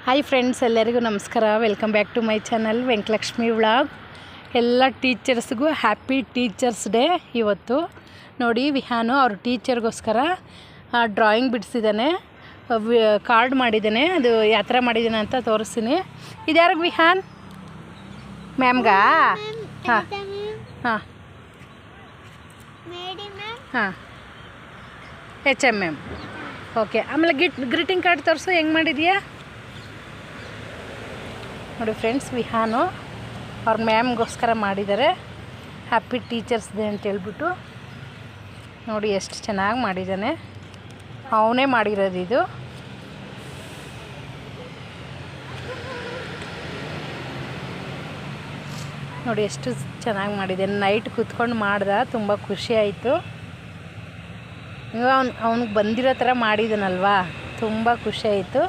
Hi friends, ಎಲ್ಲರಿಗೂ ನಮಸ್ಕಾರ. Welcome back to my channel Venkatalakshmi vlog. ಎಲ್ಲ ಟೀಚರ್ಸ್ಗೂ ಹ್ಯಾಪಿ ಟೀಚರ್ಸ್ ಡೇ. ಇವತ್ತು ನೋಡಿ, ವಿಹಾನು ಅವ್ರ ಟೀಚರ್ಗೋಸ್ಕರ ಡ್ರಾಯಿಂಗ್ ಬಿಡಿಸಿದ್ದಾನೆ, ಕಾರ್ಡ್ ಮಾಡಿದ್ದಾನೆ. ಅದು ಯಾವ ಥರ ಮಾಡಿದ್ದಾನೆ ಅಂತ ತೋರಿಸ್ತೀನಿ. ಇದು ಯಾರಿಗೆ ವಿಹಾನ್? ಮ್ಯಾಮ್ಗಾ? ಹಾಂ ಹಾಂ ಹಾಂ HMM. ಓಕೆ. ಆಮೇಲೆ ಗ್ರೀಟಿಂಗ್ ಕಾರ್ಡ್ ತೋರಿಸು, ಹೆಂಗೆ ಮಾಡಿದ್ಯಾ ನೋಡಿ ಫ್ರೆಂಡ್ಸ್. ವಿಹಾನು ಅವ್ರ ಮ್ಯಾಮ್ಗೋಸ್ಕರ ಮಾಡಿದ್ದಾರೆ, ಹ್ಯಾಪಿ ಟೀಚರ್ಸ್ ಡೇ ಅಂತ ಹೇಳ್ಬಿಟ್ಟು. ನೋಡಿ ಎಷ್ಟು ಚೆನ್ನಾಗಿ ಮಾಡಿದ್ದಾನೆ, ಅವನೇ ಮಾಡಿರೋದು ಇದು. ನೋಡಿ ಎಷ್ಟು ಚೆನ್ನಾಗಿ ಮಾಡಿದ್ದಾನೆ. ನೈಟ್ ಕೂತ್ಕೊಂಡು ಮಾಡ್ದೆ, ತುಂಬ ಖುಷಿ ಆಯಿತು. ಇವಾಗ ಅವ್ನಿಗೆ ಬಂದಿರೋ ಥರ ಮಾಡಿದ್ದಾನಲ್ವಾ, ತುಂಬ ಖುಷಿ ಆಯಿತು.